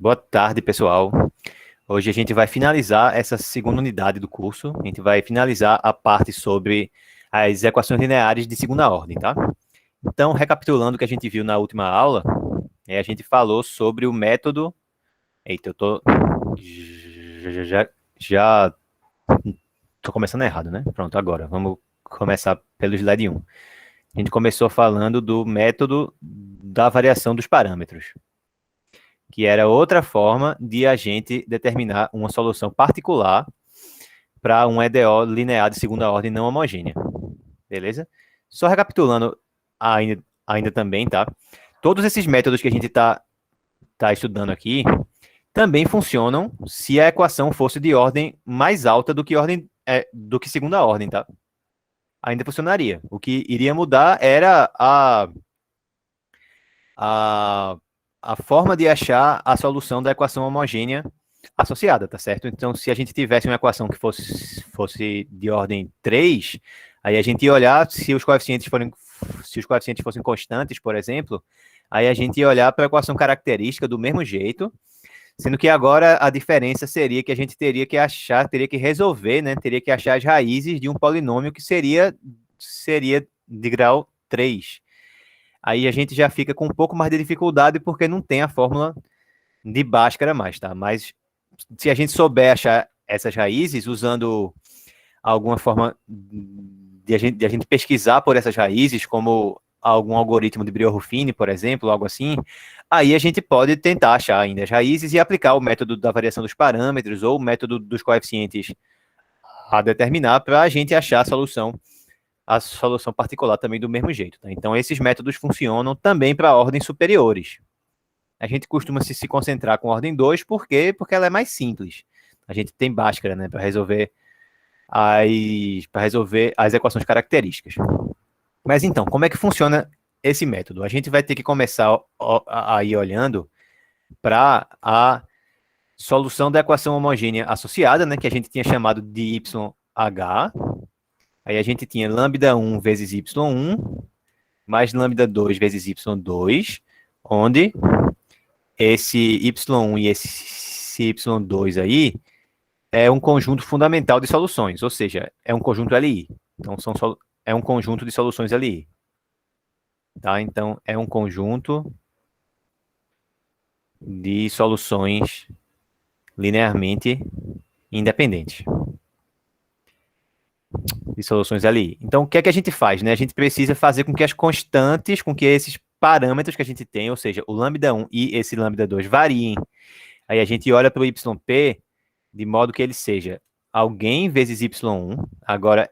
Boa tarde, pessoal. Hoje a gente vai finalizar essa segunda unidade do curso. A gente vai finalizar a parte sobre as equações lineares de segunda ordem, tá? Então, recapitulando o que a gente viu na última aula, a gente falou sobre o método. Eita, eu tô. Já tô começando errado, né? Pronto, agora. Vamos começar pelo slide 1. A gente começou falando do método da variação dos parâmetros, que era outra forma de a gente determinar uma solução particular para um EDO linear de segunda ordem não homogênea. Beleza? Só recapitulando ainda também, tá? Todos esses métodos que a gente tá estudando aqui também funcionam se a equação fosse de ordem mais alta do que segunda ordem, tá? Ainda funcionaria. O que iria mudar era a, a forma de achar a solução da equação homogênea associada, tá certo? Então, se a gente tivesse uma equação que fosse de ordem 3, aí a gente ia olhar se os coeficientes fossem constantes, por exemplo, aí a gente ia olhar para a equação característica do mesmo jeito, sendo que agora a diferença seria que a gente teria que resolver, né? Teria que achar as raízes de um polinômio que seria de grau 3. Aí a gente já fica com um pouco mais de dificuldade porque não tem a fórmula de Bhaskara mais, tá? Mas se a gente souber achar essas raízes usando alguma forma de a gente pesquisar por essas raízes, como algum algoritmo de Brio-Ruffini, por exemplo, algo assim, aí a gente pode tentar achar ainda as raízes e aplicar o método da variação dos parâmetros ou o método dos coeficientes a determinar para a gente achar a solução particular também do mesmo jeito. Tá? Então, esses métodos funcionam também para ordens superiores. A gente costuma se concentrar com ordem 2, por quê? Porque ela é mais simples. A gente tem Bhaskara, né, para resolver as equações características. Mas então, como é que funciona esse método? A gente vai ter que começar a ir olhando para a solução da equação homogênea associada, né, que a gente tinha chamado de YH. Aí a gente tinha lambda 1 vezes Y1 mais lambda 2 vezes Y2, onde esse Y1 e esse Y2 aí é um conjunto fundamental de soluções, ou seja, é um conjunto LI. Então, é um conjunto de soluções LI. Tá? Então, é um conjunto de soluções linearmente independentes. De soluções LI. Então, o que é que a gente faz? Né? A gente precisa fazer com que as constantes, com que esses parâmetros que a gente tem, ou seja, o lambda 1 e esse lambda 2 variem. Aí a gente olha para o YP de modo que ele seja alguém vezes Y1. Agora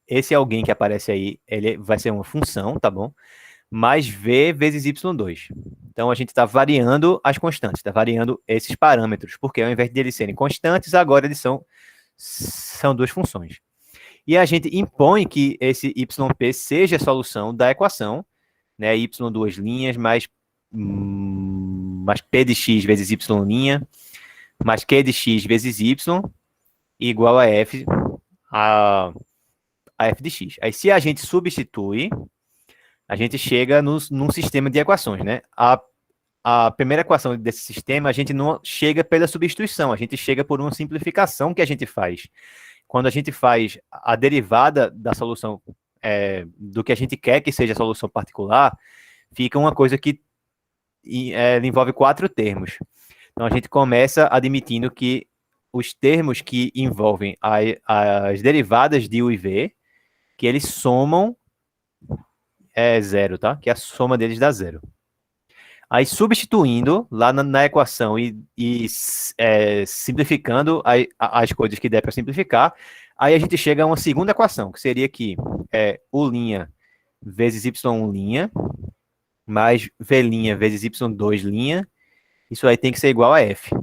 esse alguém que aparece aí, ele vai ser uma função, tá bom? Mais V vezes Y2. Então, a gente está variando as constantes, está variando esses parâmetros, porque ao invés de eles serem constantes, agora eles são duas funções. E a gente impõe que esse YP seja a solução da equação, né? Y duas linhas mais P de x vezes Y' mais Q de x vezes Y igual a F de x. Aí, se a gente substitui, a gente chega num sistema de equações, né? A primeira equação desse sistema, a gente não chega pela substituição, a gente chega por uma simplificação que a gente faz. Quando a gente faz a derivada da solução do que a gente quer que seja a solução particular, fica uma coisa que envolve 4 termos. Então, a gente começa admitindo que os termos que envolvem as derivadas de U e V, que eles somam zero, tá? Que a soma deles dá zero. Aí, substituindo lá na equação e simplificando as coisas que der para simplificar, aí a gente chega a uma segunda equação, que seria que U' vezes Y' mais V' vezes Y2', isso aí tem que ser igual a F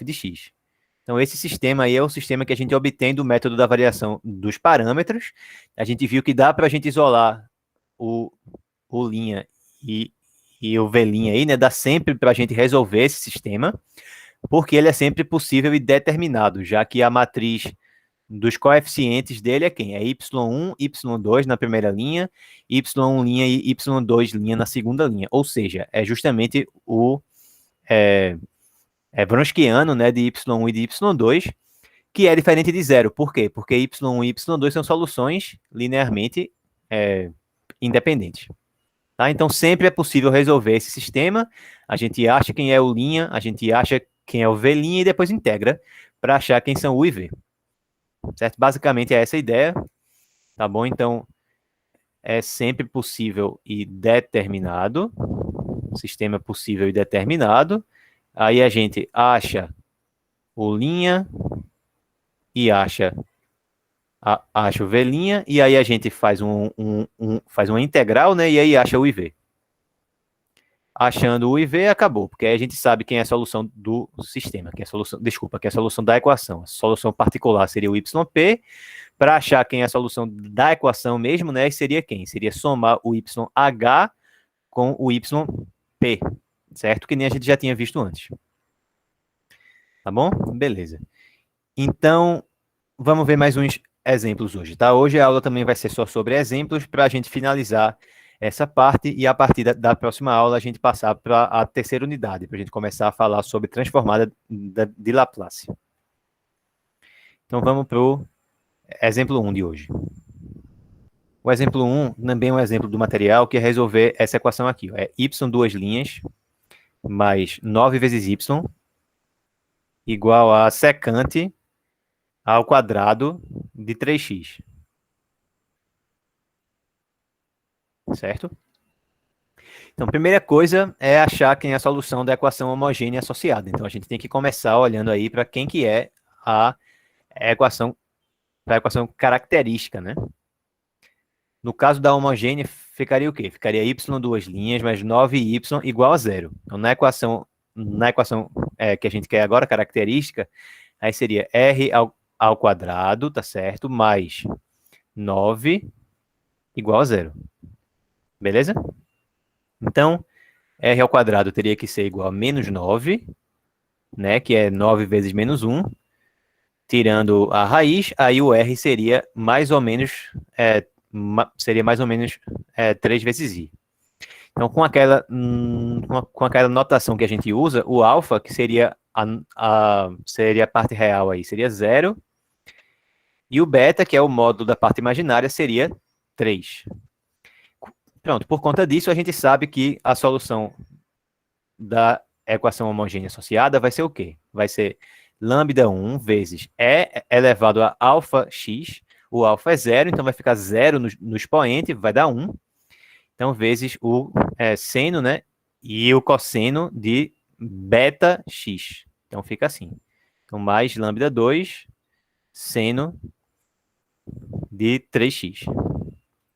de x. Então, esse sistema aí é o sistema que a gente obtém do método da variação dos parâmetros. A gente viu que dá para a gente isolar o linha e o V' aí, né? Dá sempre para a gente resolver esse sistema, porque ele é sempre possível e determinado, já que a matriz dos coeficientes dele é quem? É Y1, Y2 na primeira linha, Y1' e Y2' na segunda linha. Ou seja, é justamente Wronskiano, né, de y1 e de y2, que é diferente de zero. Por quê? Porque y1 e y2 são soluções linearmente independentes. Tá? Então, sempre é possível resolver esse sistema. A gente acha quem é o linha, a gente acha quem é o v' e depois integra para achar quem são u e v. Certo? Basicamente é essa a ideia. Tá bom? Então, é sempre possível e determinado. Sistema possível e determinado. Aí a gente acha o linha e acha o v', e aí a gente faz faz uma integral, né? E aí acha o IV. Achando o IV, acabou, porque aí a gente sabe quem é a solução do sistema, que é a solução, desculpa, que é a solução da equação. A solução particular seria o YP. Para achar quem é a solução da equação mesmo, né? Seria quem? Seria somar o YH com o YP, certo? Que nem a gente já tinha visto antes. Tá bom? Beleza. Então, vamos ver mais uns exemplos hoje, tá? Hoje a aula também vai ser só sobre exemplos para a gente finalizar essa parte e a partir da próxima aula a gente passar para a terceira unidade, para a gente começar a falar sobre transformada de Laplace. Então vamos para o exemplo 1 de hoje. O exemplo 1 também é um exemplo do material que é resolver essa equação aqui. Ó. É y duas linhas mais 9 vezes y igual a secante ao quadrado de 3x. Certo? Então, a primeira coisa é achar quem é a solução da equação homogênea associada. Então, a gente tem que começar olhando aí para quem que é a equação característica, né? No caso da homogênea, ficaria o quê? Ficaria y duas linhas mais 9y igual a zero. Então, na equação que a gente quer agora, característica, aí seria r ao quadrado, tá certo? Mais 9 igual a zero. Beleza? Então, r ao quadrado teria que ser igual a menos 9, né? Que é 9 vezes menos 1. Tirando a raiz, aí o r seria mais ou menos 3 vezes i. Então, com aquela notação que a gente usa, o alfa, que seria seria a parte real aí, seria 0. E o beta, que é o módulo da parte imaginária, seria 3. Pronto, por conta disso, a gente sabe que a solução da equação homogênea associada vai ser o quê? Vai ser lambda 1 vezes e elevado a alfa x. O alfa é 0, então vai ficar 0 no expoente, vai dar 1. Então, vezes o seno, né? E o cosseno de beta x. Então, fica assim. Então, mais lambda 2 seno de 3x.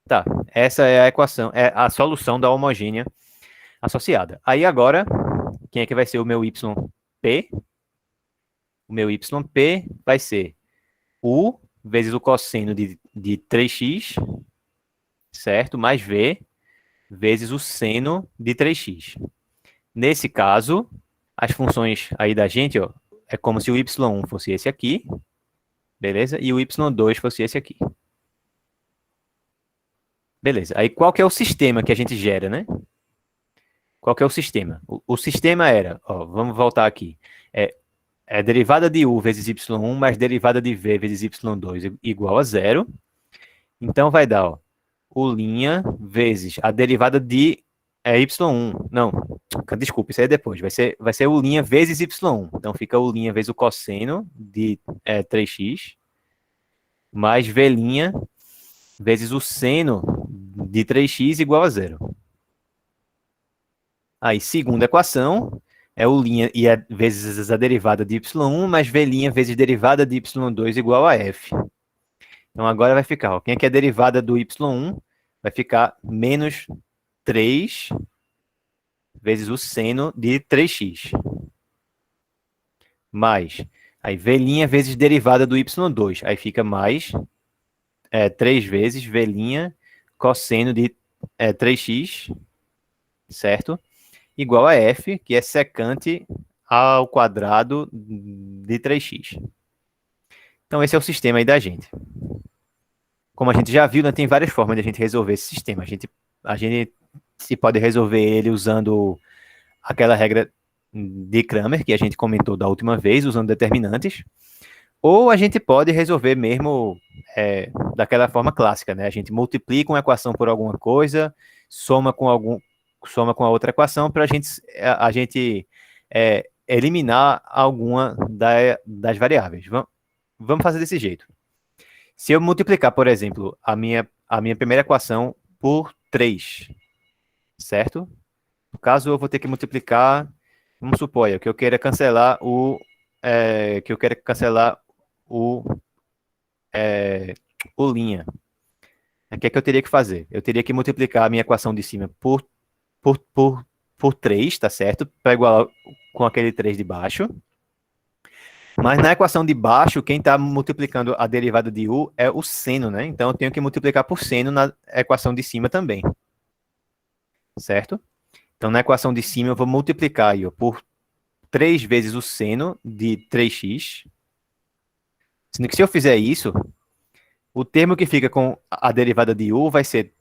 Tá, essa é a equação, é a solução da homogênea associada. Aí agora, quem é que vai ser o meu YP? O meu YP vai ser U vezes o cosseno de 3x, certo? Mais V vezes o seno de 3x. Nesse caso, as funções aí da gente, ó, é como se o y1 fosse esse aqui, beleza? E o y2 fosse esse aqui. Beleza. Aí qual que é o sistema que a gente gera, né? Qual que é o sistema? O sistema era, ó, vamos voltar aqui, é derivada de u vezes y1 mais derivada de v vezes y2 igual a 0. Então vai dar, ó, o' vezes a derivada de y1. Não, desculpa, isso aí é depois. Vai ser o' vezes y1. Então fica o' vezes o cosseno de 3x mais v' vezes o seno de 3x igual a 0. Aí, segunda equação, é o' e vezes a derivada de y1 mais v' vezes derivada de y2 igual a f. Então, agora vai ficar, ó, quem é que é a derivada do y1? Vai ficar menos 3 vezes o seno de 3x. Mais, aí v' vezes derivada do y2. Aí fica mais 3 vezes v' cosseno de 3x, certo? Igual a f, que é secante ao quadrado de 3x. Então, esse é o sistema aí da gente. Como a gente já viu, né, tem várias formas de a gente resolver esse sistema. A gente se pode resolver ele usando aquela regra de Cramer, que a gente comentou da última vez, usando determinantes, ou a gente pode resolver mesmo daquela forma clássica, né? A gente multiplica uma equação por alguma coisa, soma com a outra equação para a gente eliminar alguma das variáveis. Vamos fazer desse jeito. Se eu multiplicar, por exemplo, a minha primeira equação por 3, certo? No caso, eu vou ter que multiplicar, vamos supor, que eu queira cancelar o, o linha. O que é que eu teria que fazer? Eu teria que multiplicar a minha equação de cima por, por, por 3, tá certo? Para igualar com aquele 3 de baixo. Mas na equação de baixo, quem está multiplicando a derivada de u é o seno, né? Então eu tenho que multiplicar por seno na equação de cima também. Certo? Então na equação de cima eu vou multiplicar aí, ó, por 3 vezes o seno de 3x. Sendo que se eu fizer isso, o termo que fica com a derivada de u vai ser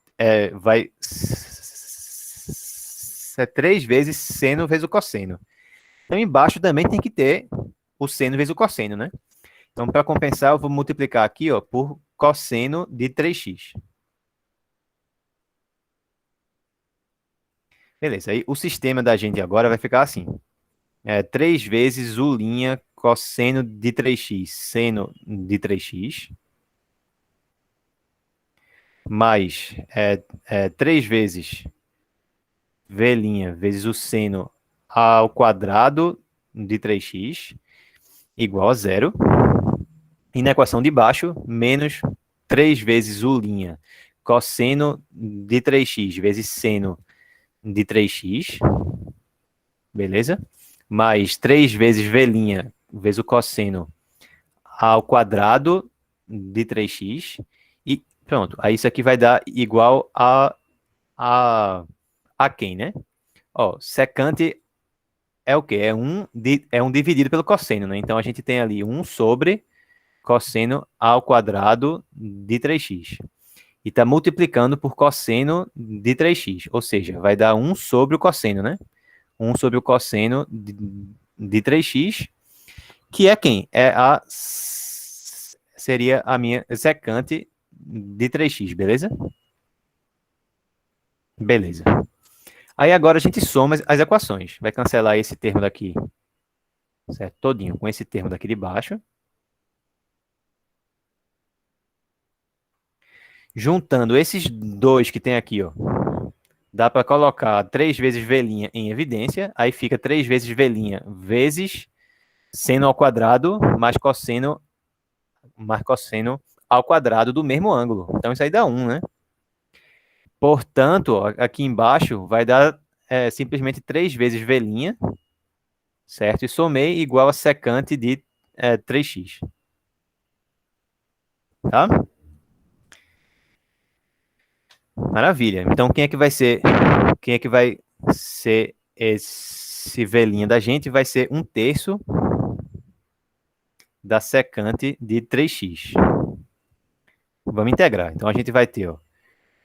3 vezes seno vezes o cosseno. Então embaixo também tem que ter o seno vezes o cosseno, né? Então para compensar eu vou multiplicar aqui, ó, por cosseno de 3x. Beleza, aí o sistema da gente agora vai ficar assim. 3 vezes u' cosseno de 3x, seno de 3x, mais 3 vezes v' vezes o seno ao quadrado de 3x, igual a zero. E na equação de baixo, menos 3 vezes u' cosseno de 3x vezes seno de 3x, beleza? Mais 3 vezes v' vezes o cosseno ao quadrado de 3x. E pronto, aí isso aqui vai dar igual a quem, né? Ó, secante é o quê? É um dividido pelo cosseno, né? Então a gente tem ali 1 sobre cosseno ao quadrado de 3x. E está multiplicando por cosseno de 3x. Ou seja, vai dar 1 sobre o cosseno, né? 1 sobre o cosseno de 3x, que é quem? Seria a minha secante de 3x, beleza? Beleza. Aí agora a gente soma as equações. Vai cancelar esse termo daqui, certo? Todinho, com esse termo daqui de baixo. Juntando esses dois que tem aqui, ó, dá para colocar 3 vezes v' em evidência. Aí fica 3 vezes v' vezes seno ao quadrado mais cosseno ao quadrado do mesmo ângulo. Então isso aí dá 1, né? Portanto, ó, aqui embaixo vai dar simplesmente 3 vezes v', certo? E somei igual a secante de 3x. Tá? Maravilha. Então, quem é que vai ser esse v' da gente? Vai ser 1/3 da secante de 3x. Vamos integrar. Então, a gente vai ter, ó,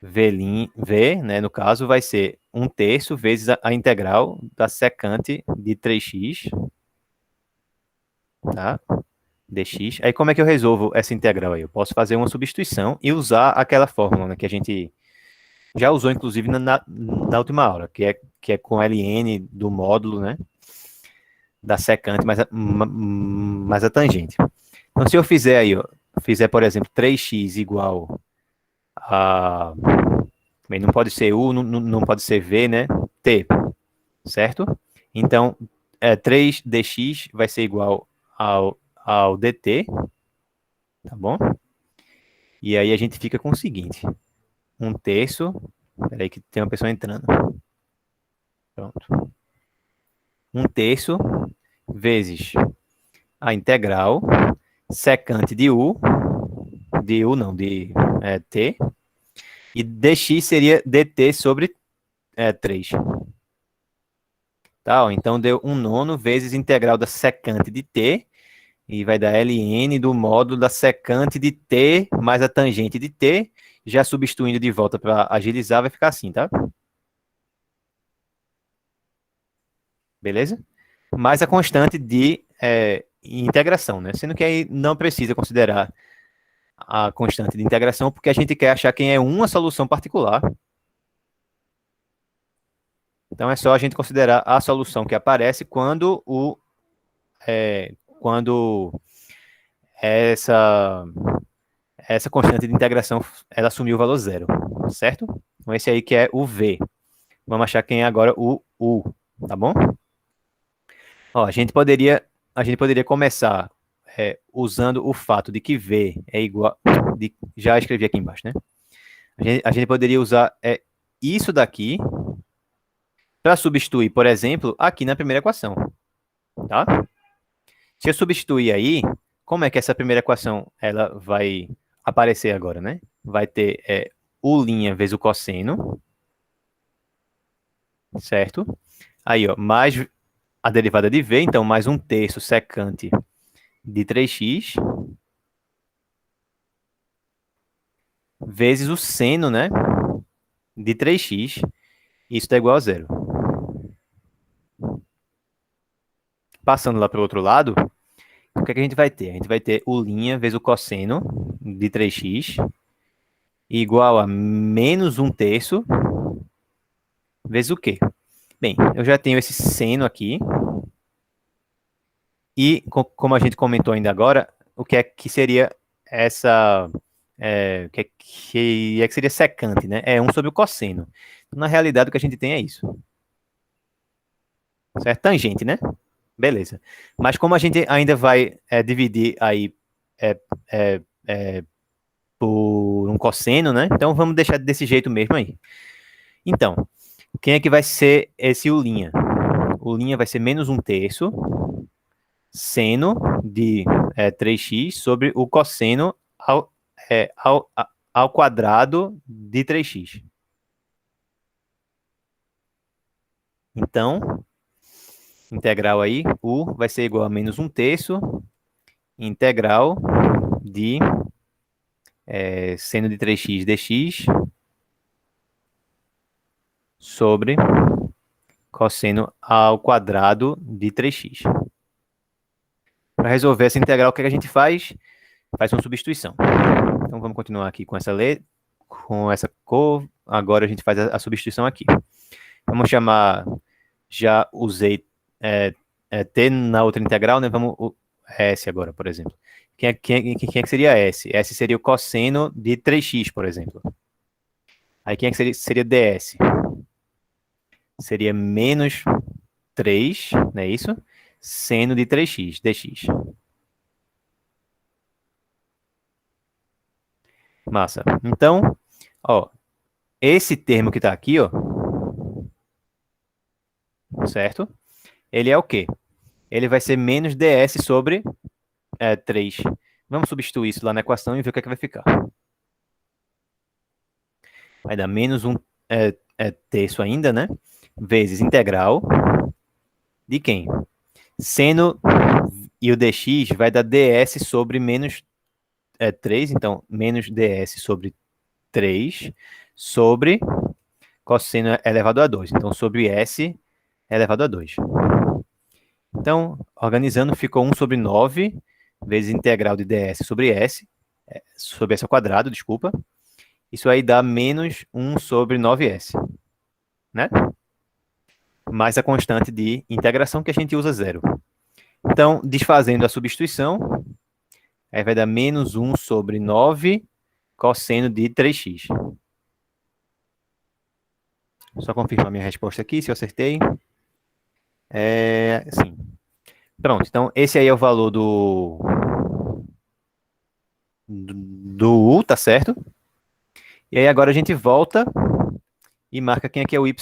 v, né, no caso, vai ser 1/3 vezes a integral da secante de 3x, tá? Dx. Aí, como é que eu resolvo essa integral aí? Eu posso fazer uma substituição e usar aquela fórmula, né, que a gente já usou, inclusive, na última aula, que é com ln do módulo, né, da secante mais a tangente. Então, se eu fizer aí, ó, por exemplo, 3x igual a... Também não pode ser u, não pode ser v, né? T, certo? Então, 3dx vai ser igual ao dt, tá bom? E aí a gente fica com o seguinte, 1/3, peraí que tem uma pessoa entrando. Pronto. 1/3 vezes a integral secante de u não, de t, e dx seria dt sobre 3. Tá, ó, então deu 1/9 vezes integral da secante de t, e vai dar ln do módulo da secante de t mais a tangente de t, já substituindo de volta para agilizar, vai ficar assim, tá? Beleza? mais a constante de integração, né? Sendo que aí não precisa considerar a constante de integração, porque a gente quer achar quem é uma solução particular. Então é só a gente considerar a solução que aparece quando essa essa constante de integração ela assumiu o valor zero, certo? Então esse aí que é o V. Vamos achar quem é agora o U, tá bom? Ó, a gente poderia começar usando o fato de que V é igual, já escrevi aqui embaixo, né? A gente poderia usar isso daqui para substituir, por exemplo, aqui na primeira equação, tá? Se eu substituir aí, como é que essa primeira equação ela vai aparecer agora, né? Vai ter U' vezes o cosseno, certo? Aí, ó, mais a derivada de V, então mais um terço secante de 3x, vezes o seno, né, de 3x, isso dá igual a zero. Passando lá para o outro lado, o que é que a gente vai ter? A gente vai ter U' vezes o cosseno de 3x, igual a menos um terço, vezes o quê? Bem, eu já tenho esse seno aqui, e como a gente comentou ainda agora, o que é que seria essa... que seria secante, né? É 1 sobre o cosseno. Na realidade, o que a gente tem é isso. Certo? Tangente, né? Beleza. Mas como a gente ainda vai dividir aí é, é, é, por um cosseno, né? Então vamos deixar desse jeito mesmo aí. Então, quem é que vai ser esse U'? U' vai ser menos um terço seno de 3x sobre o cosseno ao quadrado de 3x. Então, integral aí, U vai ser igual a menos um terço integral de seno de 3x dx sobre cosseno ao quadrado de 3x. Para resolver essa integral, o que a gente faz? Faz uma substituição. Então vamos continuar aqui com essa letra, com essa cor. Agora a gente faz a substituição aqui. Vamos chamar, já usei t na outra integral, né? Vamos S agora, por exemplo. Quem é que seria S? S seria o cosseno de 3x, por exemplo. Aí quem é que seria ds? Seria menos 3, não é isso? Seno de 3x, dx. Massa. Então, ó, esse termo que está aqui, ó, certo? Ele é o quê? Ele vai ser menos ds sobre 3. Vamos substituir isso lá na equação e ver o que é que vai ficar. Vai dar menos um terço ainda, né? Vezes integral de quem? Seno e o dx vai dar ds sobre menos 3, então menos ds sobre 3 sobre cosseno elevado a 2. Então, sobre s elevado a 2. Então, organizando, ficou 1 sobre 9 vezes integral de ds sobre s, sobre s ao quadrado, desculpa. Isso aí dá menos 1 sobre 9s, né? Mais a constante de integração que a gente usa zero. Então, desfazendo a substituição, aí vai dar menos 1 sobre 9 cosseno de 3x. Só confirmar minha resposta aqui, se eu acertei. Sim. Pronto, então esse aí é o valor do U, tá certo? E aí agora a gente volta e marca quem aqui é o YP.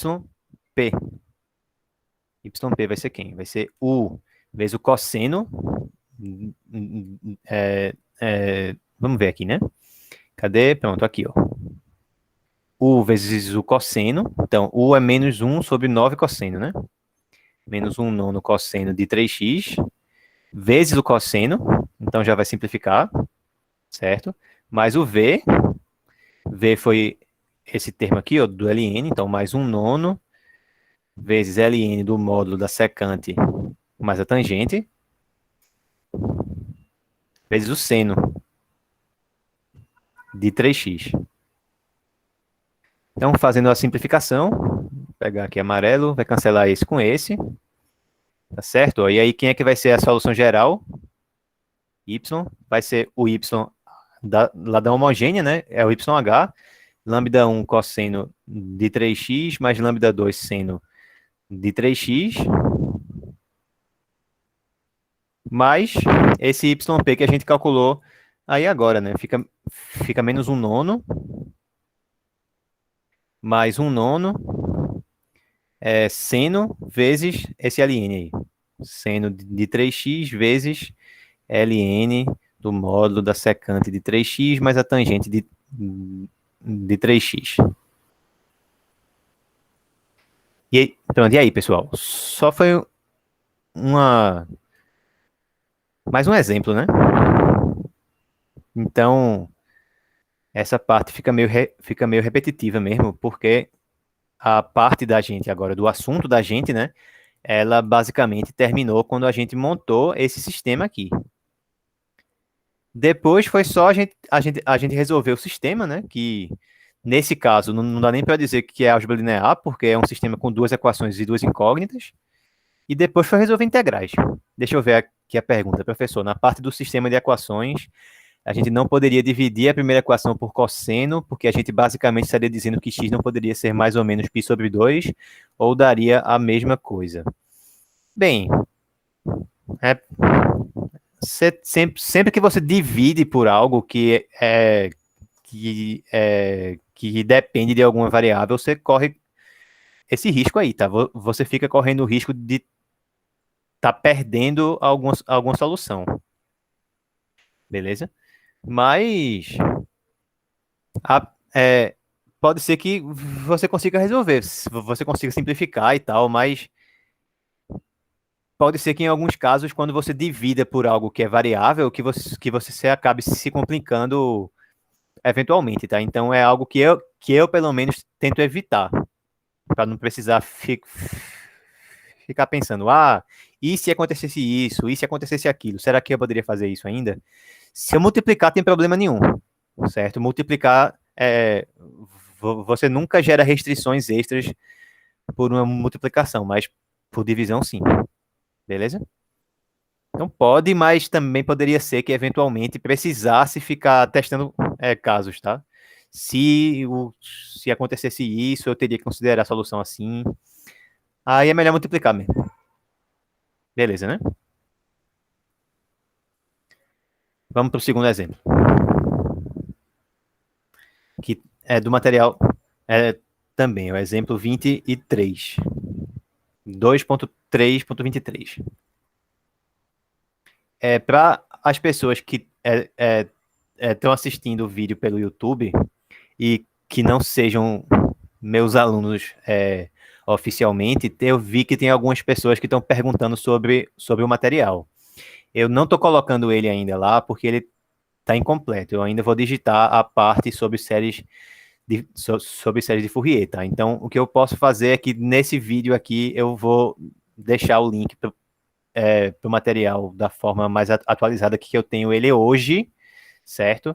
YP vai ser quem? Vai ser U vezes o cosseno. Vamos ver aqui, né? Cadê? Pronto, aqui, ó. U vezes o cosseno. Então, U é menos 1 sobre 9 cosseno, né? Menos 1 nono cosseno de 3x, vezes o cosseno. Então, já vai simplificar, certo? Mais o V. V foi esse termo aqui, ó, do ln. Então, mais 1 nono vezes ln do módulo da secante mais a tangente, vezes o seno de 3x. Então, fazendo a simplificação, vou pegar aqui amarelo, vai cancelar esse com esse, tá certo? E aí, quem é que vai ser a solução geral? Y, vai ser o Y lá da homogênea, né? É o YH, lambda 1 cosseno de 3x, mais lambda 2 seno de 3x, mais esse YP que a gente calculou aí agora, né? Fica menos 1/9, mais 1/9, seno vezes esse ln aí. Seno de 3x vezes ln do módulo da secante de 3x mais a tangente de 3x. E aí, pessoal? Só foi mais um exemplo, né? Então, essa parte fica meio repetitiva mesmo, porque a parte da gente agora, do assunto da gente, né? Ela basicamente terminou quando a gente montou esse sistema aqui. Depois foi só a gente resolver o sistema, né? Que nesse caso não dá nem para dizer que é álgebra linear, porque é um sistema com duas equações e duas incógnitas. E depois foi resolver integrais. Deixa eu ver aqui a pergunta, professor. Na parte do sistema de equações, a gente não poderia dividir a primeira equação por cosseno, porque a gente basicamente estaria dizendo que x não poderia ser mais ou menos π sobre 2, ou daria a mesma coisa. Bem, sempre que você divide por algo que depende de alguma variável, você corre esse risco aí, tá? Você fica correndo o risco de estar perdendo alguma solução. Beleza? Mas pode ser que você consiga resolver, você consiga simplificar e tal, mas pode ser que em alguns casos, quando você divida por algo que é variável, que você acabe se complicando eventualmente, tá? Então é algo que eu pelo menos tento evitar, para não precisar ficar pensando, e se acontecesse isso, e se acontecesse aquilo, será que eu poderia fazer isso ainda? Se eu multiplicar, tem problema nenhum, certo? Multiplicar, você nunca gera restrições extras por uma multiplicação, mas por divisão, sim. Beleza? Então pode, mas também poderia ser que eventualmente precisasse ficar testando casos, tá? Se acontecesse isso, eu teria que considerar a solução assim. Aí é melhor multiplicar mesmo. Beleza, né? Vamos para o segundo exemplo. Que é do material também, o exemplo 23. 2.3.23. Para as pessoas que estão assistindo o vídeo pelo YouTube e que não sejam meus alunos oficialmente, eu vi que tem algumas pessoas que estão perguntando sobre o material. Eu não estou colocando ele ainda lá porque ele está incompleto. Eu ainda vou digitar a parte sobre séries de Fourier, tá? Então, o que eu posso fazer é que nesse vídeo aqui eu vou deixar o link para o material da forma mais atualizada que eu tenho ele hoje, certo?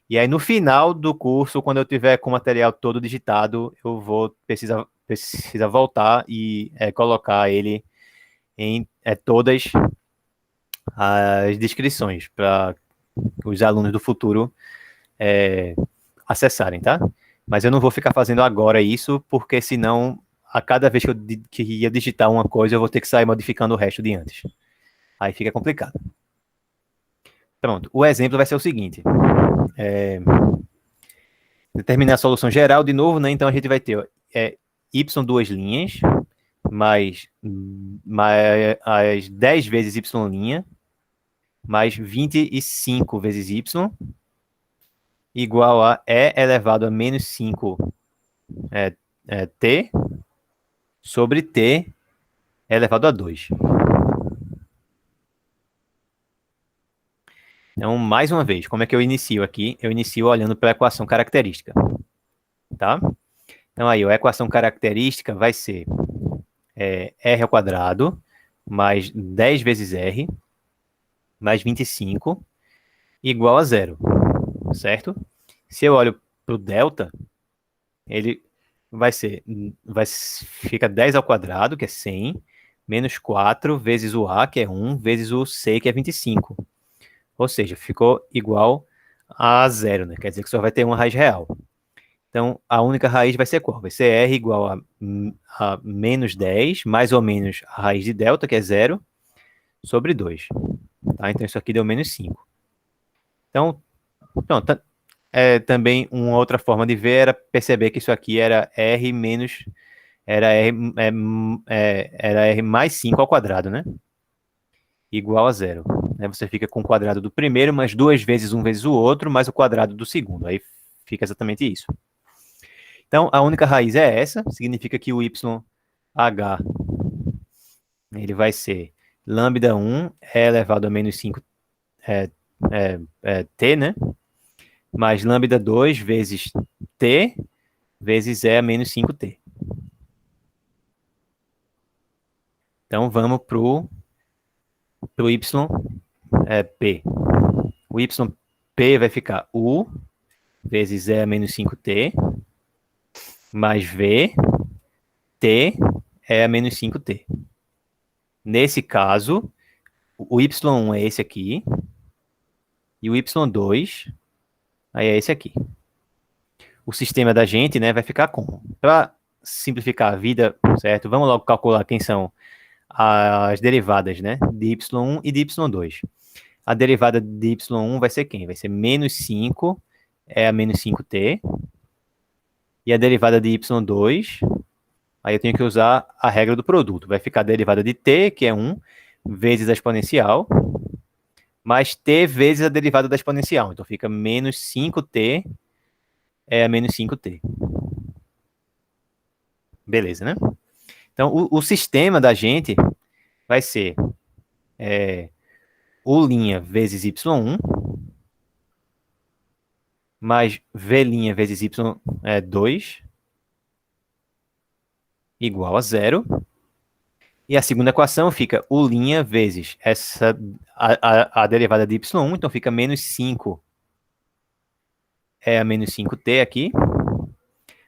E aí, no final do curso, quando eu tiver com o material todo digitado, eu vou precisar voltar e colocar ele em todas as descrições para os alunos do futuro acessarem, tá? Mas eu não vou ficar fazendo agora isso, porque senão, a cada vez que ia digitar uma coisa, eu vou ter que sair modificando o resto de antes. Aí fica complicado. Pronto, o exemplo vai ser o seguinte. Determinar a solução geral de novo, né? Então a gente vai ter y duas linhas, mais as 10 vezes y', mais 25 vezes y, igual a e elevado a menos 5 t sobre t elevado a 2. Então, mais uma vez, como é que eu inicio aqui? Eu inicio olhando para a equação característica, tá? Então, aí, a equação característica vai ser r ao quadrado mais 10 vezes R mais 25 igual a zero, certo? Se eu olho para o delta, ele fica 10 ao quadrado, que é 100, menos 4 vezes o A, que é 1, vezes o C, que é 25. Ou seja, ficou igual a zero, né? Quer dizer que só vai ter uma raiz real. Então, a única raiz vai ser qual? Vai ser R igual a menos 10, mais ou menos a raiz de delta, que é zero, sobre 2. Tá? Então, isso aqui deu menos 5. Então, pronto. Também uma outra forma de ver era perceber que isso aqui era R menos... Era R mais 5 ao quadrado, né? Igual a zero. Você fica com o quadrado do primeiro, mais 2 vezes um vezes o outro, mais o quadrado do segundo. Aí fica exatamente isso. Então, a única raiz é essa, significa que o YH ele vai ser lambda 1 é elevado a menos 5 t, né? Mais lambda 2 vezes t vezes E a menos 5t. Então, vamos para o YP. O YP vai ficar U vezes E a menos 5t mais V t é a menos 5t. Nesse caso, o y1 é esse aqui, e o y2 aí é esse aqui. O sistema da gente, né, vai ficar como? Para simplificar a vida, certo? Vamos logo calcular quem são as derivadas, né, de y1 e de y2. A derivada de y1 vai ser quem? Vai ser menos 5 é a menos 5t. E a derivada de y2, aí eu tenho que usar a regra do produto. Vai ficar a derivada de t, que é 1, vezes a exponencial, mais t vezes a derivada da exponencial. Então fica menos 5t é a menos 5t. Beleza, né? Então o sistema da gente vai ser U' vezes y1 mais V' vezes y2 igual a zero. E a segunda equação fica U' vezes a derivada de y1, então fica menos 5 é a menos 5t aqui,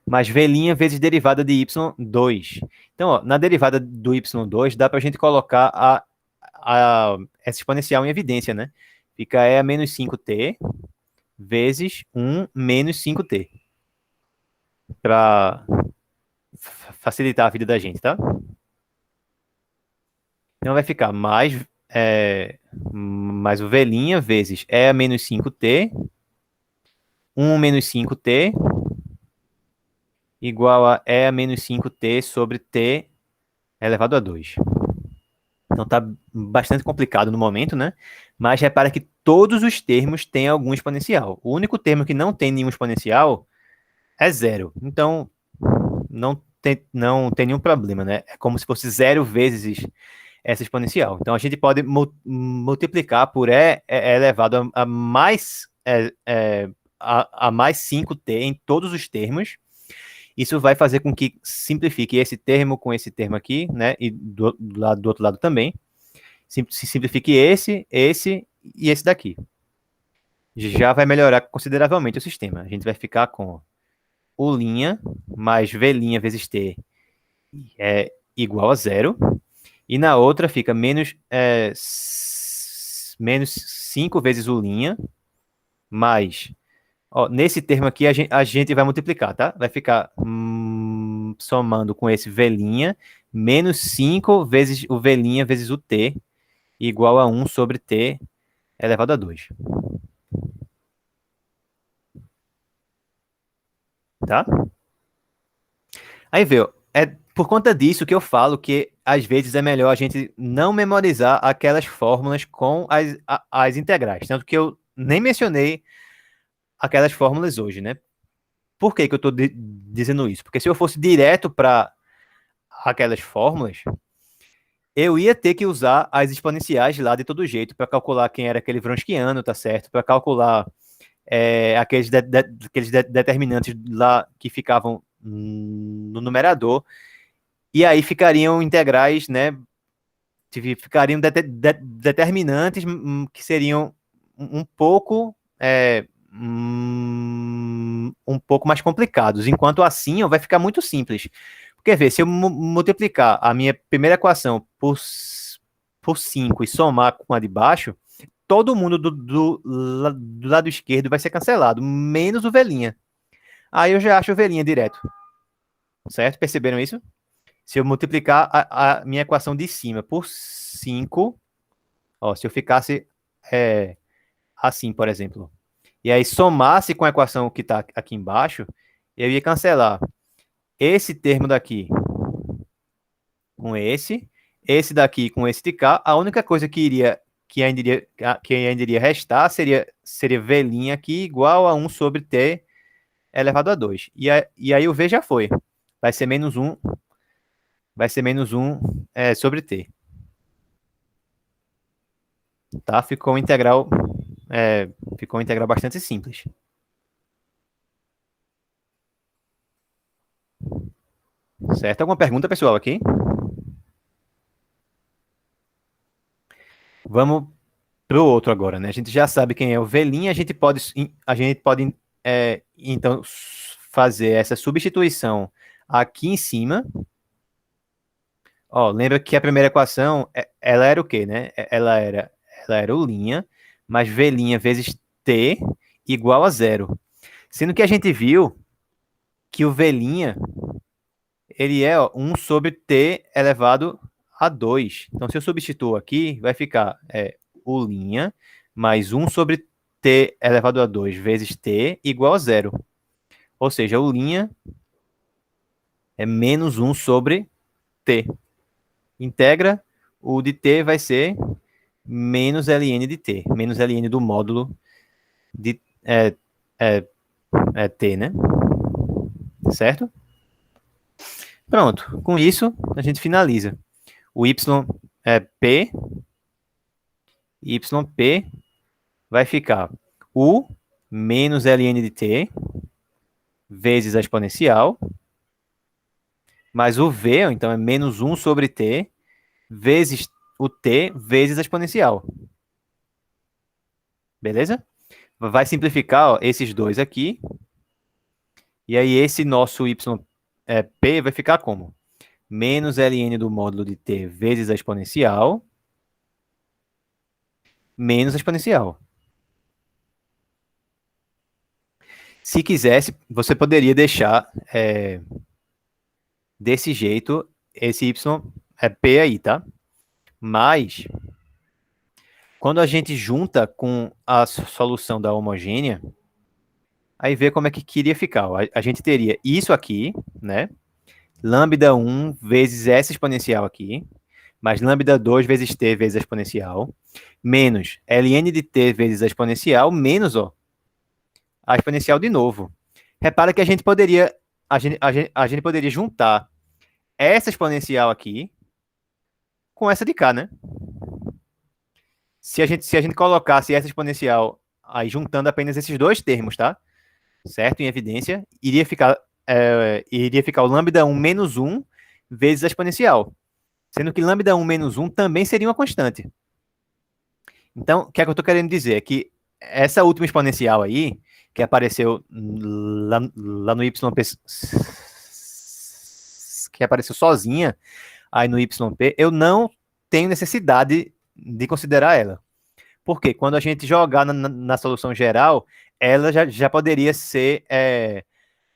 mais V' vezes derivada de y2. Então, ó, na derivada do y2, dá para a gente colocar essa exponencial em evidência, né? Fica E a menos 5t vezes 1 menos 5t. Para facilitar a vida da gente, tá? Então vai ficar mais o V' vezes E a menos 5t, 1 menos 5t, igual a E a menos 5t sobre t elevado a 2. Então tá bastante complicado no momento, né? Mas repara que todos os termos têm algum exponencial. O único termo que não tem nenhum exponencial é zero. Então não tem nenhum problema, né? É como se fosse zero vezes essa exponencial. Então a gente pode multiplicar por E elevado a mais a mais 5t em todos os termos. Isso vai fazer com que simplifique esse termo com esse termo aqui, né? E do outro lado também. Se simplifique esse e esse daqui. Já vai melhorar consideravelmente o sistema. A gente vai ficar com U' mais V' vezes t é igual a zero. E na outra fica menos 5 vezes U' mais... Ó, nesse termo aqui a gente vai multiplicar, tá? Vai ficar somando com esse V', menos 5 vezes o V' vezes o t, igual a 1 sobre t elevado a 2. Tá? Aí vê, é por conta disso que eu falo que às vezes é melhor a gente não memorizar aquelas fórmulas com as integrais. Tanto que eu nem mencionei aquelas fórmulas hoje, né? Por que eu estou dizendo isso? Porque se eu fosse direto para aquelas fórmulas, eu ia ter que usar as exponenciais lá de todo jeito para calcular quem era aquele Wronskiano, tá certo? Para calcular aqueles determinantes lá que ficavam no numerador, e aí ficariam integrais, né, ficariam determinantes que seriam um pouco um pouco mais complicados, enquanto assim vai ficar muito simples. Porque, ver, se eu multiplicar a minha primeira equação por 5 e somar com a de baixo, todo mundo do lado esquerdo vai ser cancelado, menos o Velinha. Aí eu já acho o Velinha direto. Certo? Perceberam isso? Se eu multiplicar a minha equação de cima por 5, ó, se eu ficasse assim, por exemplo, e aí somasse com a equação que está aqui embaixo, eu ia cancelar esse termo daqui com esse daqui com esse de cá. A única coisa que ainda iria restar seria V'inha aqui igual a 1 sobre T elevado a 2. E aí o V já foi. Vai ser menos 1 sobre T. Tá? Ficou um integral bastante simples. Certo? Alguma pergunta, pessoal, aqui? Vamos pro outro agora, né? A gente já sabe quem é o V'inha, a gente pode então fazer essa substituição aqui em cima. Ó, lembra que a primeira equação, ela era o quê, né? Ela era o linha, mais V'inha vezes T igual a zero. Sendo que a gente viu que o V'inha, ele é 1 sobre T elevado a 2. Então, se eu substituo aqui, vai ficar o linha mais 1 sobre T elevado a 2 vezes T igual a zero. Ou seja, o linha é menos 1 sobre T. Integra, o de T vai ser menos ln de T. Menos ln do módulo de T, né? Certo? Pronto. Com isso, a gente finaliza. O yp vai ficar U menos ln de T vezes a exponencial, mais o V, então é menos 1 sobre T, vezes o T vezes a exponencial. Beleza? Vai simplificar, ó, esses dois aqui. E aí esse nosso P vai ficar como? Menos ln do módulo de T vezes a exponencial, menos a exponencial. Se quisesse, você poderia deixar desse jeito esse P aí, tá? Mas, quando a gente junta com a solução da homogênea, aí vê como é que queria ficar. A gente teria isso aqui, né? Lambda 1 vezes essa exponencial aqui, mais lambda 2 vezes t vezes a exponencial, menos ln de t vezes a exponencial, menos a exponencial de novo. Repara que a gente poderia juntar essa exponencial aqui com essa de cá, né? Se a gente colocasse essa exponencial aí juntando apenas esses dois termos, tá? Certo? Em evidência, iria ficar o lambda 1 menos 1 vezes a exponencial. Sendo que lambda 1 menos 1 também seria uma constante. Então, o que é que eu estou querendo dizer? É que essa última exponencial aí, que apareceu lá no YP, que apareceu sozinha aí no YP, eu não tenho necessidade de considerar ela. Porque quando a gente jogar na solução geral, ela já poderia ser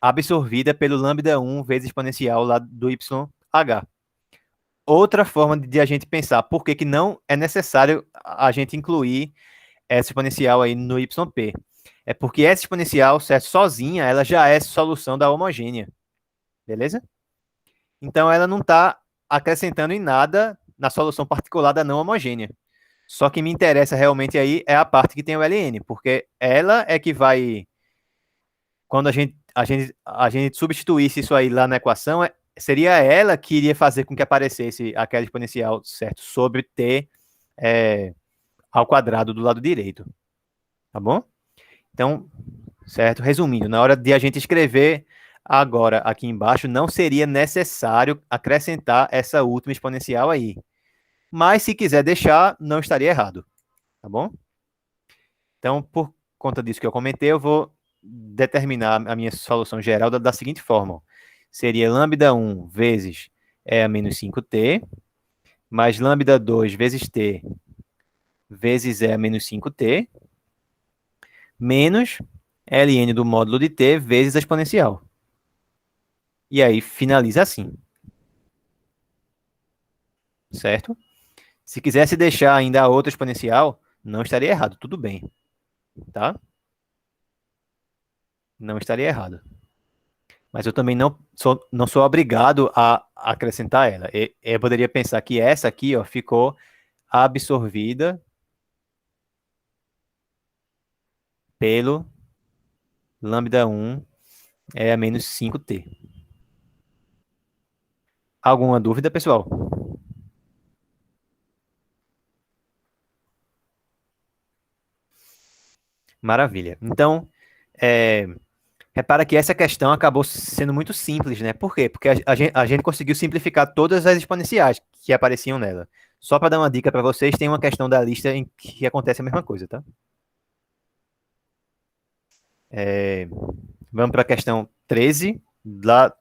absorvida pelo lambda 1 vezes exponencial lá do YH. Outra forma de a gente pensar por que não é necessário a gente incluir essa exponencial aí no YP. É porque essa exponencial, certo, sozinha, ela já é solução da homogênea. Beleza? Então, ela não está acrescentando em nada na solução particular da não homogênea. Só que me interessa realmente aí é a parte que tem o ln, porque ela é que vai... Quando a gente substituísse isso aí lá na equação, seria ela que iria fazer com que aparecesse aquela exponencial, certo? Sobre t ao quadrado do lado direito. Tá bom? Então, certo? Resumindo, na hora de a gente escrever agora aqui embaixo, não seria necessário acrescentar essa última exponencial aí. mas se quiser deixar, não estaria errado, tá bom? Então, por conta disso que eu comentei, eu vou determinar a minha solução geral da seguinte forma. Seria lambda 1 vezes E a menos 5t, mais lambda 2 vezes t vezes E a menos 5t, menos ln do módulo de t vezes a exponencial. E aí finaliza assim, certo? Se quisesse deixar ainda a outra exponencial, não estaria errado, tudo bem, tá? Não estaria errado. Mas eu também não sou obrigado a acrescentar ela. Eu poderia pensar que essa aqui, ó, ficou absorvida pelo lambda 1 é a menos 5t. Alguma dúvida, pessoal? Maravilha. Então, é, repara que essa questão acabou sendo muito simples, né? Por quê? Porque a gente conseguiu simplificar todas as exponenciais que apareciam nela. Só para dar uma dica para vocês, tem uma questão da lista em que acontece a mesma coisa, tá? É, vamos para a questão 13, lá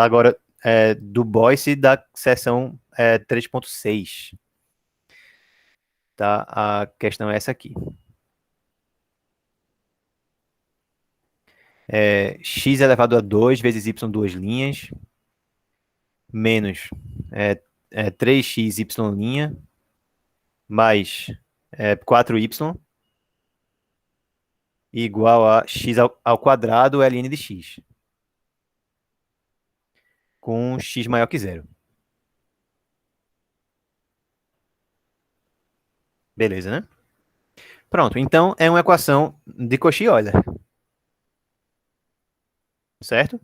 agora do Boyce da seção 3.6. Tá? A questão é essa aqui. X elevado a 2 vezes y duas linhas, menos 3x y' mais 4y igual a x ao quadrado ln de x, com x maior que zero. Beleza, né? Pronto, então é uma equação de Cauchy-Euler, certo?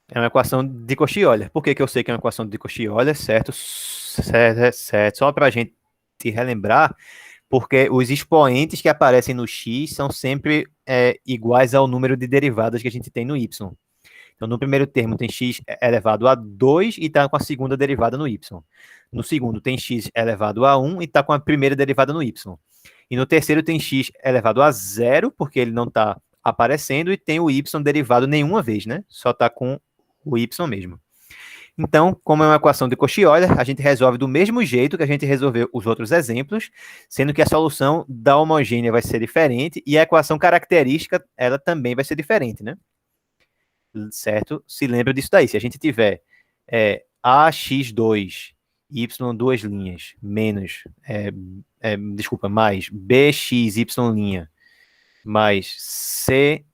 É uma equação de Cauchy-Euler. Por que eu sei que é uma equação de Cauchy-Euler, certo? Certo. Só para a gente relembrar, porque os expoentes que aparecem no x são sempre iguais ao número de derivadas que a gente tem no y. Então, no primeiro termo tem x elevado a 2 e está com a segunda derivada no y. No segundo tem x elevado a 1 e está com a primeira derivada no y. E no terceiro tem x elevado a 0, porque ele não está aparecendo, e tem o y derivado nenhuma vez, né? Só está com o y mesmo. Então, como é uma equação de Cauchy-Euler, a gente resolve do mesmo jeito que a gente resolveu os outros exemplos, sendo que a solução da homogênea vai ser diferente e a equação característica, ela também vai ser diferente, né? Certo? Se lembra disso daí. Se a gente tiver AX2, Y duas linhas, menos, desculpa, mais BXY' mais CY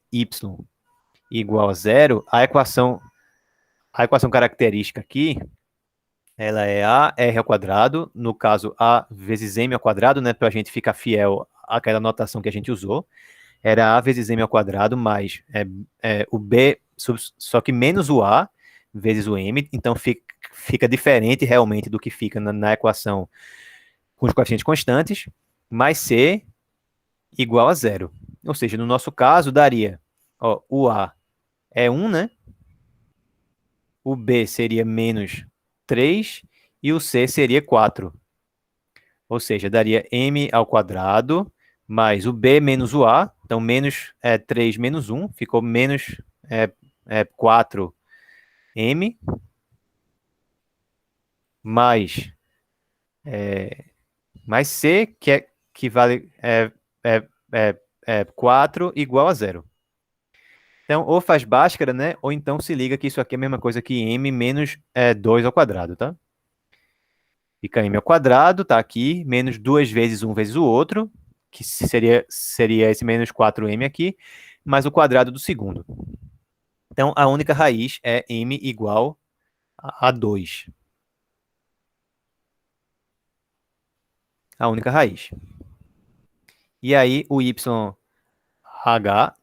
igual a zero, a equação característica aqui, ela é AR ao quadrado, no caso A vezes M ao quadrado, né, para a gente ficar fiel àquela notação que a gente usou, era A vezes M ao quadrado mais o B, só que menos o A vezes o M, então fica diferente realmente do que fica na equação com os coeficientes constantes, mais C igual a zero. Ou seja, no nosso caso, daria, ó, o A é 1, né? O B seria menos 3 e o C seria 4. Ou seja, daria m ao quadrado mais o b menos o a, então menos 3 menos 1, ficou menos 4m, mais, mais c, que vale é, é 4 igual a zero. Então, ou faz Bhaskara, né? Ou então se liga que isso aqui é a mesma coisa que m menos 2 ao quadrado, tá? Fica m ao quadrado, tá aqui, menos 2 vezes um vezes o outro, que seria esse menos 4m aqui, mais o quadrado do segundo. Então, a única raiz é m igual a 2. A única raiz. E aí, o YH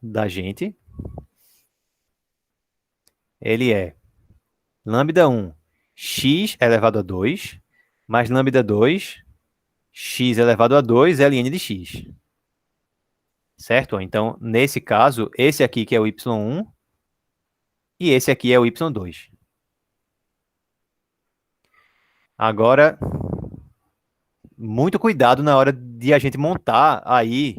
da gente, ele é lambda 1, x elevado a 2, mais lambda 2, x elevado a 2, ln de x. Certo? Então, nesse caso, esse aqui que é o y1 e esse aqui é o y2. Agora, muito cuidado na hora de a gente montar aí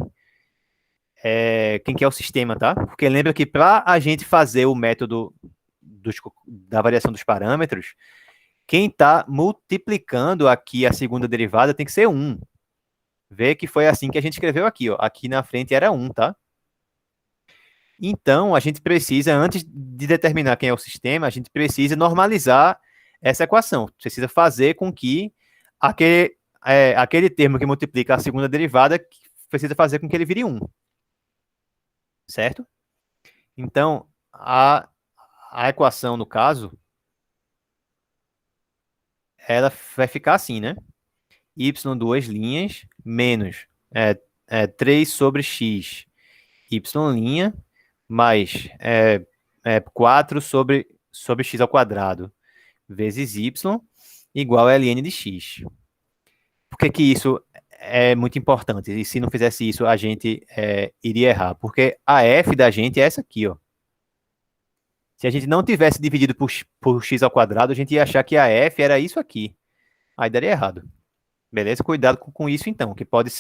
quem que é o sistema, tá? Porque lembra que para a gente fazer o método da variação dos parâmetros, quem está multiplicando aqui a segunda derivada tem que ser 1. Vê que foi assim que a gente escreveu aqui, ó. Aqui na frente era 1, tá? Então, a gente precisa, antes de determinar quem é o sistema, a gente precisa normalizar essa equação. Precisa fazer com que aquele termo que multiplica a segunda derivada precisa fazer com que ele vire 1, certo? Então, a equação, no caso, ela vai ficar assim, né? Y duas linhas menos 3 sobre x y' mais 4 sobre x ao quadrado vezes y igual a ln de x. Por que que isso é muito importante? E se não fizesse isso, a gente iria errar. Porque a f da gente é essa aqui, ó. Se a gente não tivesse dividido por x ao quadrado, a gente ia achar que a f era isso aqui. Aí daria errado. Beleza? Cuidado com isso, então, que pode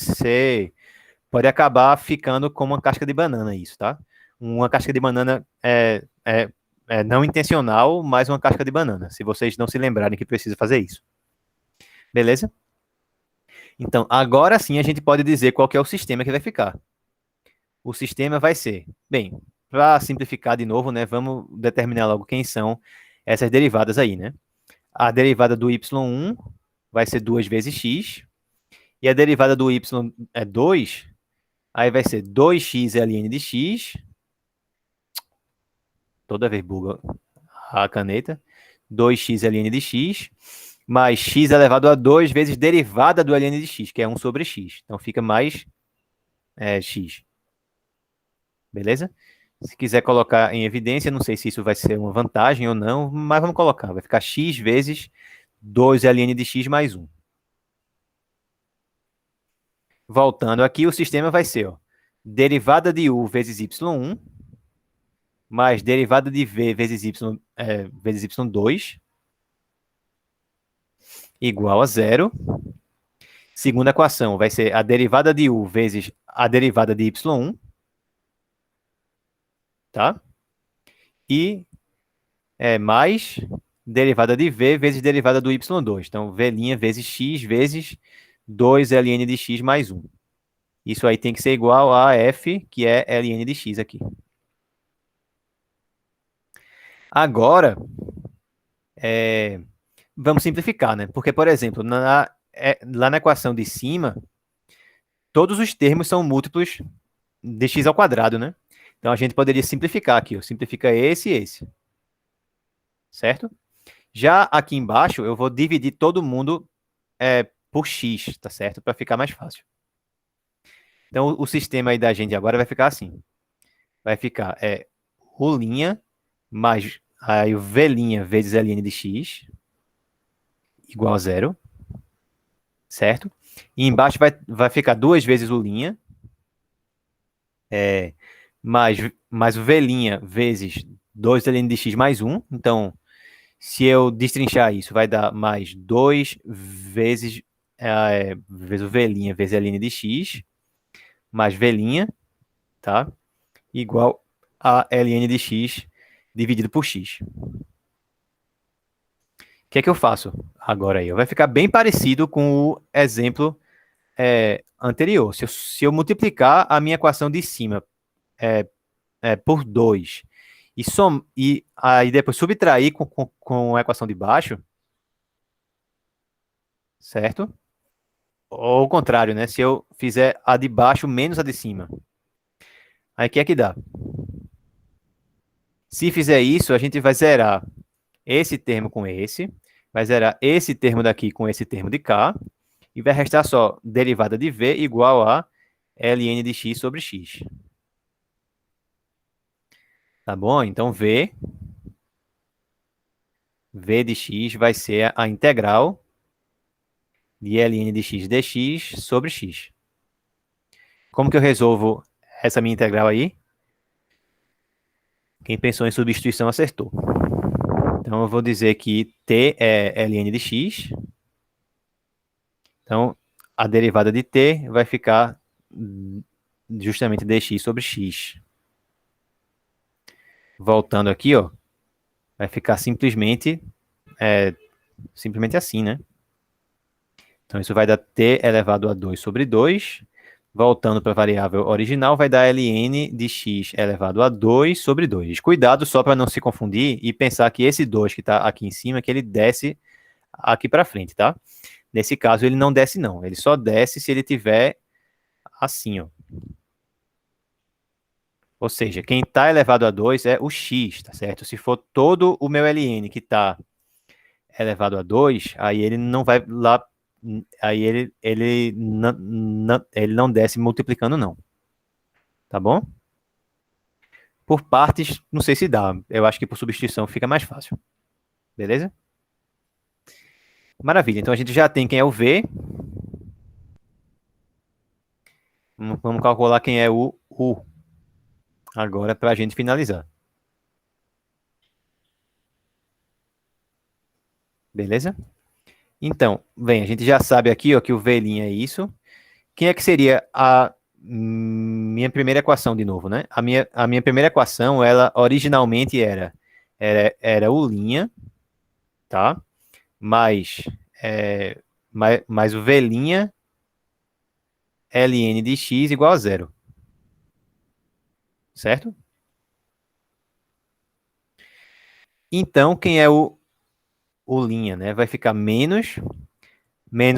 acabar ficando como uma casca de banana isso, tá? Uma casca de banana é não intencional, mas uma casca de banana, se vocês não se lembrarem que precisa fazer isso. Beleza? Então, agora sim a gente pode dizer qual que é o sistema que vai ficar. O sistema vai ser, bem, para simplificar de novo, né, vamos determinar logo quem são essas derivadas aí, né? A derivada do y1 vai ser 2 vezes x, e a derivada do y é 2, aí vai ser 2x ln de x, toda vez buga a caneta, 2x ln de x, mais x elevado a 2 vezes derivada do ln de x, que é 1 sobre x. Então fica mais x. Beleza? Se quiser colocar em evidência, não sei se isso vai ser uma vantagem ou não, mas vamos colocar. Vai ficar x vezes 2 ln de x mais 1. Voltando aqui, o sistema vai ser derivada de u vezes y1 mais derivada de v vezes y2 igual a zero. Segunda equação vai ser a derivada de u vezes a derivada de y1, tá? E mais derivada de v vezes derivada do y2. Então, v' vezes x vezes 2 ln de x mais 1. Isso aí tem que ser igual a f, que é ln de x aqui. Agora, vamos simplificar, né? Porque, por exemplo, lá na equação de cima, todos os termos são múltiplos de x ao quadrado, né? Então, a gente poderia simplificar aqui, ó. Simplifica esse e esse. Certo? Já aqui embaixo, eu vou dividir todo mundo por x, tá certo? Para ficar mais fácil. Então, o sistema aí da gente agora vai ficar assim. Vai ficar U' mais aí o V' vezes ln de x igual a zero. Certo? E embaixo vai ficar 2 vezes U', mais o V' vezes 2 ln de x mais 1. Então, se eu destrinchar isso, vai dar mais 2 vezes o V' vezes ln de x, mais V', tá? Igual a ln de x dividido por x. O que é que eu faço agora aí? Vai ficar bem parecido com o exemplo anterior. Se eu multiplicar a minha equação de cima por 2 e aí depois subtrair com a equação de baixo, certo? Ou o contrário, né? Se eu fizer a de baixo menos a de cima. Aí o que é que dá? Se fizer isso, a gente vai zerar esse termo com esse, vai zerar esse termo daqui com esse termo de cá, e vai restar só derivada de v igual a ln de x sobre x. Tá bom? Então, v de x vai ser a integral de ln de x dx sobre x. Como que eu resolvo essa minha integral aí? Quem pensou em substituição acertou. Então, eu vou dizer que t é ln de x, Então, a derivada de t vai ficar justamente dx sobre x. Voltando aqui, ó, vai ficar simplesmente assim, né? Então, isso vai dar t elevado a 2 sobre 2. Voltando para a variável original, vai dar ln de x elevado a 2 sobre 2. Cuidado só para não se confundir e pensar que esse 2 que está aqui em cima, que ele desce aqui para frente, tá? Nesse caso, ele não desce, não. Ele só desce se ele tiver assim, ó. Ou seja, quem está elevado a 2 é o x, tá certo? Se for todo o meu ln que está elevado a 2, aí ele não vai lá, aí ele não desce multiplicando, não. Tá bom? Por partes, não sei se dá. Eu acho que por substituição fica mais fácil. Beleza? Maravilha. Então a gente já tem quem é o V. Vamos calcular quem é o U. Agora para a gente finalizar. Beleza? Então, bem, a gente já sabe aqui ó, que o V' é isso. Quem é que seria a minha primeira equação de novo, né? A minha primeira equação, ela originalmente era U', tá? Mais, mais o V' ln de x igual a zero. Certo? Então, quem é o linha, né? Vai ficar menos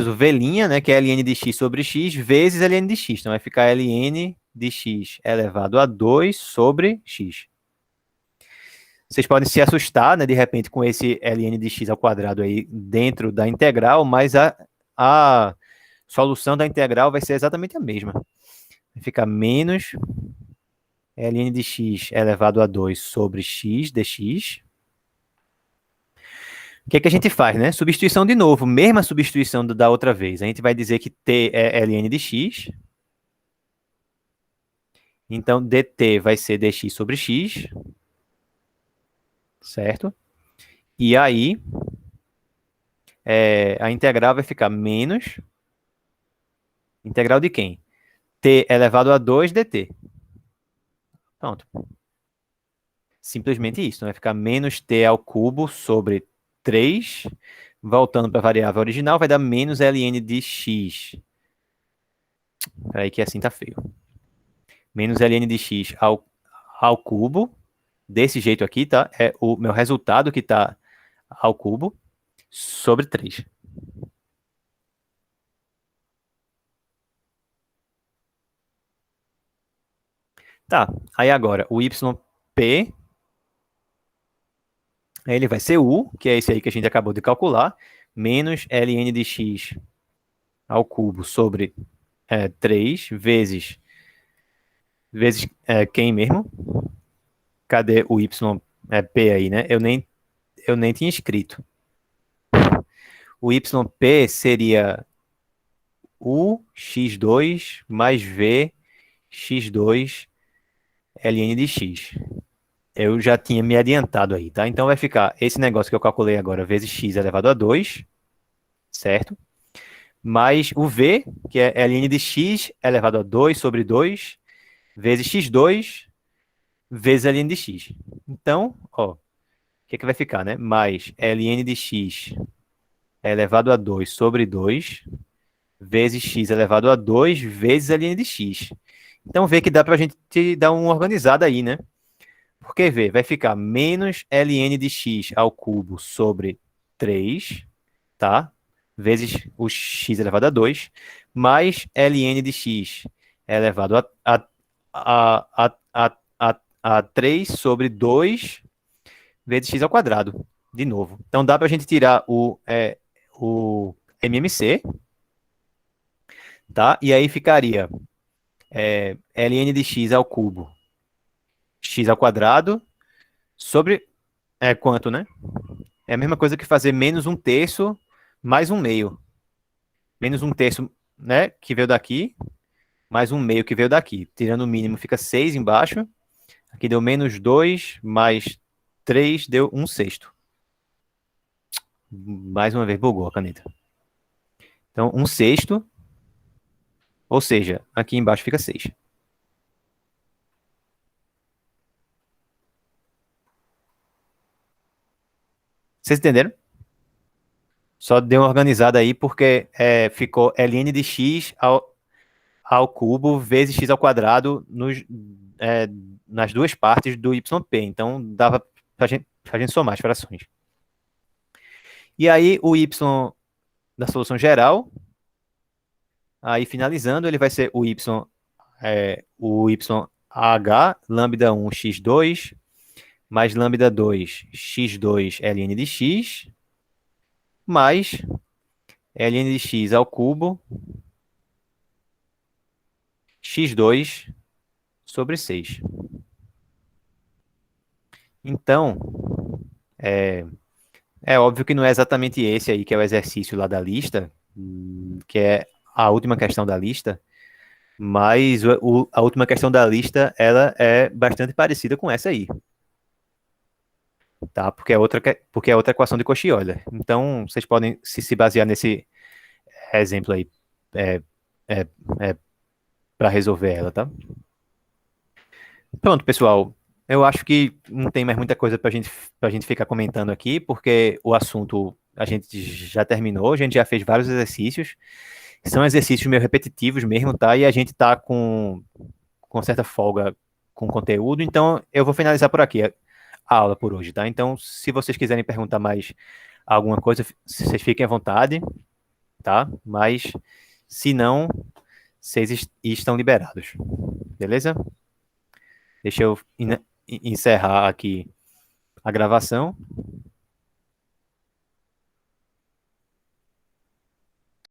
o V', né? Que é ln de x sobre x, vezes ln de x. Então, vai ficar ln de x elevado a 2 sobre x. Vocês podem se assustar, né? De repente, com esse ln de x ao quadrado aí dentro da integral, mas a solução da integral vai ser exatamente a mesma. Vai ficar menos ln de x elevado a 2 sobre x dx. O que é que a gente faz, né? Substituição de novo, mesma substituição da outra vez. A gente vai dizer que t é ln de x. Então, dt vai ser dx sobre x. Certo? E aí, a integral vai ficar menos... Integral de quem? T elevado a 2 dt. Pronto. Simplesmente isso. Vai ficar menos t ao cubo sobre 3. Voltando para a variável original, vai dar menos ln de x. Peraí que assim tá feio. Menos ln de x ao cubo. Desse jeito aqui, tá? É o meu resultado que tá ao cubo sobre 3. Tá, aí agora, o yp, ele vai ser u, que é esse aí que a gente acabou de calcular, menos ln de x ao cubo sobre 3 vezes quem mesmo? Cadê o yp aí, né? Eu nem tinha escrito. O yp seria u x2 mais v x2 ln de x. Eu já tinha me adiantado aí, tá? Então vai ficar esse negócio que eu calculei agora, vezes x elevado a 2, certo? Mais o v, que é ln de x elevado a 2 sobre 2, vezes x2, vezes ln de x. Então, ó, o que é que vai ficar, né? Mais ln de x elevado a 2 sobre 2, vezes x elevado a 2, vezes ln de x. Então, vê que dá pra gente dar uma organizada aí, né? Porque v vai ficar menos ln de x ao cubo sobre 3, tá? Vezes o x elevado a 2, mais ln de x elevado a 3 sobre 2 vezes x ao quadrado, de novo. Então dá para a gente tirar o MMC, tá? E aí ficaria ln de x ao cubo, x ao quadrado, sobre quanto, né? É a mesma coisa que fazer menos um terço mais um meio. Menos um terço, né, que veio daqui, mais um meio que veio daqui. Tirando o mínimo, fica 6 embaixo. Aqui deu menos 2, mais 3, deu 1 sexto. Mais uma vez, bugou a caneta. Então, 1/6, ou seja, aqui embaixo fica 6. Vocês entenderam? Só deu uma organizada aí porque ficou ln de x ao cubo vezes x ao quadrado é, nas duas partes do yp. Então, dava pra gente somar as frações. E aí, o y da solução geral, aí finalizando, ele vai ser o YH, lambda 1 x2, mais lambda 2 x2 ln de x, mais ln de x ao cubo, x2 sobre 6. Então, é, é óbvio que não é exatamente esse aí que é o exercício lá da lista, que é a última questão da lista, mas a última questão da lista, ela é bastante parecida com essa aí, tá? Porque é outra equação de Cauchy-Euler. Então, vocês podem se basear nesse exemplo aí é, é, é, para resolver ela, tá? Pronto, pessoal. Eu acho que não tem mais muita coisa para gente ficar comentando aqui, porque o assunto a gente já terminou, a gente já fez vários exercícios. São exercícios meio repetitivos mesmo, tá? E a gente tá com certa folga com o conteúdo, então eu vou finalizar por aqui a aula por hoje, tá? Então, se vocês quiserem perguntar mais alguma coisa, vocês fiquem à vontade, tá? Mas, se não, vocês estão liberados, beleza? Deixa eu encerrar aqui a gravação.